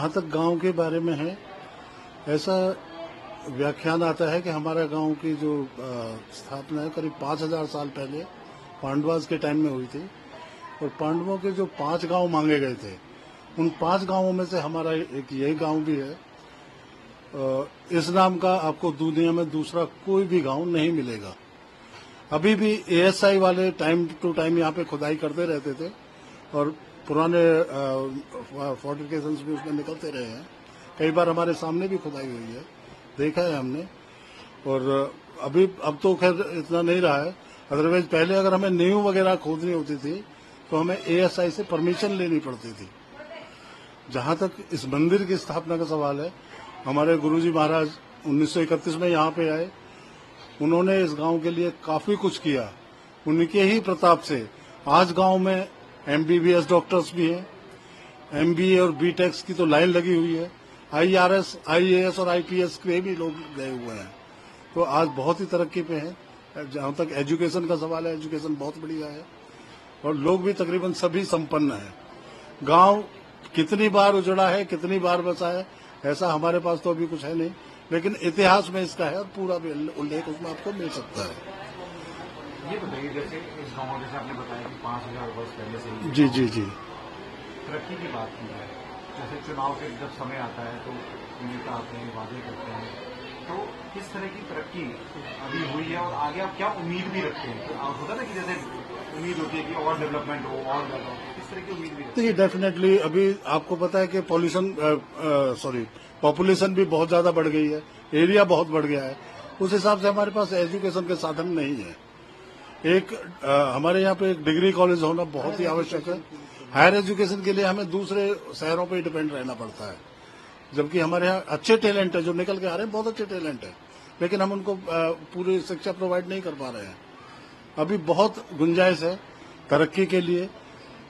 जहाँ तक गांव के बारे में है, ऐसा व्याख्यान आता है कि हमारा गांव की जो स्थापना है करीब 5000 साल पहले पांडवास के टाइम में हुई थी और पांडवों के जो 5 गांव मांगे गए थे, उन 5 गांवों में से हमारा एक यही गांव भी है। इस नाम का आपको दुनिया में दूसरा कोई भी गांव नहीं मिलेगा। अभी भी एएसआई वाले टाइम टू टाइम यहाँ पे खुदाई करते रहते थे और पुराने फोर्टिफिकेशंस भी उसमें निकलते रहे हैं। कई बार हमारे सामने भी खुदाई हुई है, देखा है हमने। और अब तो खैर इतना नहीं रहा है। अदरवाइज पहले अगर हमें नींव वगैरह खोदनी होती थी तो हमें एएसआई से परमिशन लेनी पड़ती थी। जहां तक इस मंदिर की स्थापना का सवाल है, हमारे गुरुजी महाराज 1931 में यहाँ पे आए। उन्होंने इस गांव के लिए काफी कुछ किया। उनके ही प्रताप से आज गांव में एमबीबीएस डॉक्टर्स भी हैं, एमबीए और बीटेक्स की तो लाइन लगी हुई है। आईआरएस, आईएएस और आईपीएस के भी लोग गए हुए हैं। तो आज बहुत ही तरक्की पे है। जहां तक एजुकेशन का सवाल है, एजुकेशन बहुत बढ़िया है और लोग भी तकरीबन सभी संपन्न हैं। गांव कितनी बार उजड़ा है, कितनी बार बसा है, ऐसा हमारे पास तो अभी कुछ है नहीं, लेकिन इतिहास में इसका है और पूरा भी उल्लेख उसमें आपको मिल सकता है। ये बताइए, जैसे इस गांव जैसे आपने बताया कि 5000 वर्ष पहले से ही जी जी जी तरक्की की बात की है। जैसे चुनाव के जब समय आता है तो नेता आते हैं, वादे करते हैं, तो किस तरह की तरक्की अभी हुई है और आगे आप क्या उम्मीद भी रखते हैं? तो आप होता ना कि जैसे उम्मीद होती है कि और डेवलपमेंट हो, और ज्यादा हो, किस तरह की उम्मीद भी रखते हैं? डेफिनेटली अभी आपको पता है कि पॉपुलेशन भी बहुत ज्यादा बढ़ गई है, एरिया बहुत बढ़ गया है। उस हिसाब से हमारे पास एजुकेशन के साधन नहीं है। हमारे यहाँ पे एक डिग्री कॉलेज होना बहुत ही आवश्यक है। हायर एजुकेशन के लिए हमें दूसरे शहरों पे डिपेंड रहना पड़ता है, जबकि हमारे यहाँ अच्छे टैलेंट है जो निकल के आ रहे हैं, बहुत अच्छे टैलेंट है, लेकिन हम उनको पूरी शिक्षा प्रोवाइड नहीं कर पा रहे हैं। अभी बहुत गुंजाइश है तरक्की के लिए।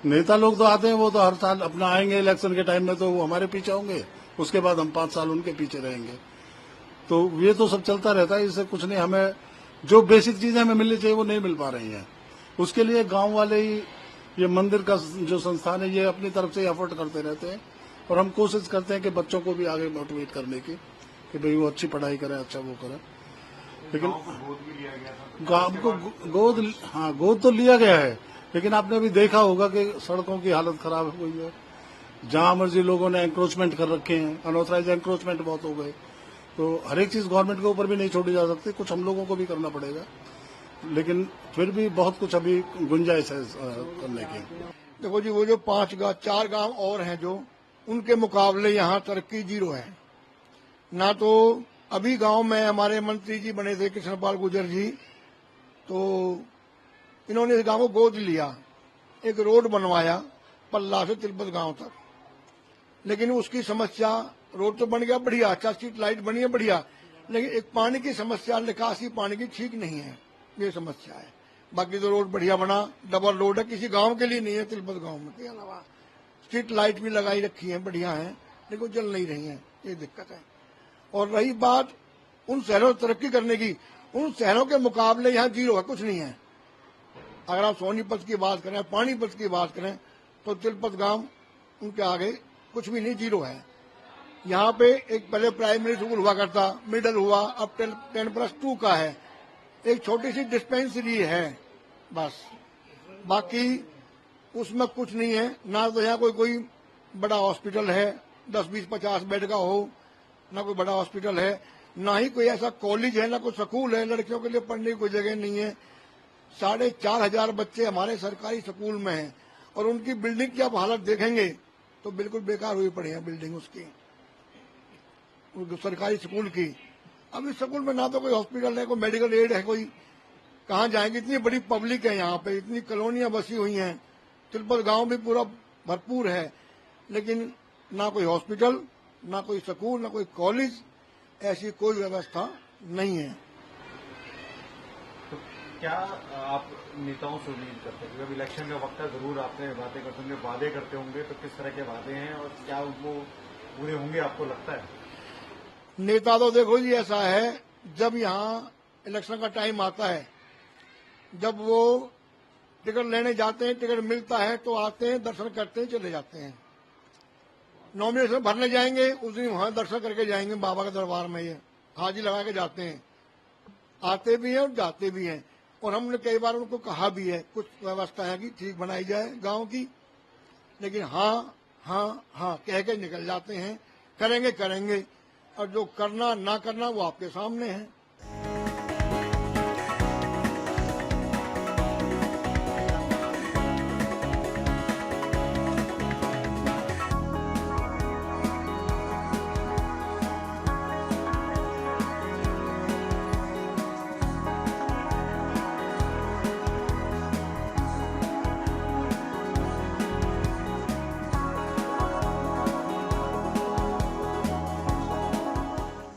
नेता लोग तो आते हैं, वो तो हर साल अपना आएंगे इलेक्शन के टाइम में, तो वो हमारे पीछे होंगे, उसके बाद हम 5 साल उनके पीछे रहेंगे। तो ये तो सब चलता रहता है, इससे कुछ नहीं। हमें जो बेसिक चीजें हमें मिलनी चाहिए वो नहीं मिल पा रही हैं। उसके लिए गांव वाले ही, ये मंदिर का जो संस्थान है, ये अपनी तरफ से एफर्ट करते रहते हैं और हम कोशिश करते हैं कि बच्चों को भी आगे मोटिवेट करने की, कि भाई वो अच्छी पढ़ाई करें, अच्छा वो करें। लेकिन गोद भी लिया गया था, गांव को गोद तो लिया गया है, लेकिन आपने अभी देखा होगा कि सड़कों की हालत खराब हो गई है। जहां मर्जी लोगों ने एंक्रोचमेंट कर रखे हैं, अनऑथराइज एंक्रोचमेंट बहुत हो गए। तो हर एक चीज गवर्नमेंट के ऊपर भी नहीं छोड़ी जा सकती, कुछ हम लोगों को भी करना पड़ेगा। लेकिन फिर भी बहुत कुछ अभी गुंजाइश है करने की। देखो जी, वो जो 4 गांव और हैं जो, उनके मुकाबले यहाँ तरक्की 0 है। ना तो अभी गांव में हमारे मंत्री जी बने थे कृष्णपाल गुर्जर जी, तो इन्होंने इस गांव को गोद लिया, एक रोड बनवाया पल्ला से तिलपत गांव तक। लेकिन उसकी समस्या, रोड तो बन गया बढ़िया, अच्छा स्ट्रीट लाइट बनी है बढ़िया, लेकिन एक पानी की समस्या, निकासी पानी की ठीक नहीं है, ये समस्या है। बाकी तो रोड बढ़िया बना, डबल रोड है, किसी गांव के लिए नहीं है तिलपत गांव में। के अलावा स्ट्रीट लाइट भी लगाई रखी है, बढ़िया है, लेकिन जल नहीं रही है, ये दिक्कत है। और रही बात उन शहरों में तरक्की करने की, उन शहरों के मुकाबले यहाँ 0 है, कुछ नहीं है। अगर आप सोनीपत की बात करें, पानीपत की बात करें, तो तिलपत गांव उनके आगे कुछ भी नहीं, 0 है। यहाँ पे एक पहले प्राइमरी स्कूल हुआ करता, मिडिल हुआ, अब 10+2 का है, एक छोटी सी डिस्पेंसरी है बस। बाकी उसमें कुछ नहीं है। ना तो यहाँ कोई बड़ा हॉस्पिटल है 10-20-50 बेड का हो, ना कोई बड़ा हॉस्पिटल है, ना ही कोई ऐसा कॉलेज है, ना कोई स्कूल है, लड़कियों के लिए पढ़ने की कोई जगह नहीं है। 4500 बच्चे हमारे सरकारी स्कूल में हैं और उनकी बिल्डिंग की आप हालत देखेंगे तो बिल्कुल बेकार हुई पड़ी है बिल्डिंग उसकी, सरकारी स्कूल की। अब इस स्कूल में ना तो कोई हॉस्पिटल है, कोई मेडिकल एड है, कोई कहाँ जाएंगे। इतनी बड़ी पब्लिक है यहाँ पे, इतनी कॉलोनियां बसी हुई हैं, तिलपत गांव भी पूरा भरपूर है, लेकिन ना कोई हॉस्पिटल, ना कोई स्कूल, ना कोई कॉलेज, ऐसी कोई व्यवस्था नहीं है। तो क्या आप नेताओं से उम्मीद करते हैं? जब इलेक्शन का वक्त है, जरूर आपने बातें करते होंगे, वादे करते होंगे, तो किस तरह के वादे हैं और क्या वो पूरे होंगे आपको लगता है? नेता तो देखो जी, ऐसा है, जब यहाँ इलेक्शन का टाइम आता है, जब वो टिकट लेने जाते हैं, टिकट मिलता है तो आते हैं, दर्शन करते हैं, चले जाते हैं। नॉमिनेशन भरने जाएंगे उस दिन वहां दर्शन करके जाएंगे बाबा के दरबार में, ये हाजिरी लगा के जाते हैं, आते भी हैं और जाते भी हैं। और हमने कई बार उनको कहा भी है कुछ व्यवस्था है कि ठीक बनाई जाए गांव की, लेकिन हाँ हाँ हाँ कह के निकल जाते हैं, करेंगे करेंगे, और जो करना ना करना वो आपके सामने है।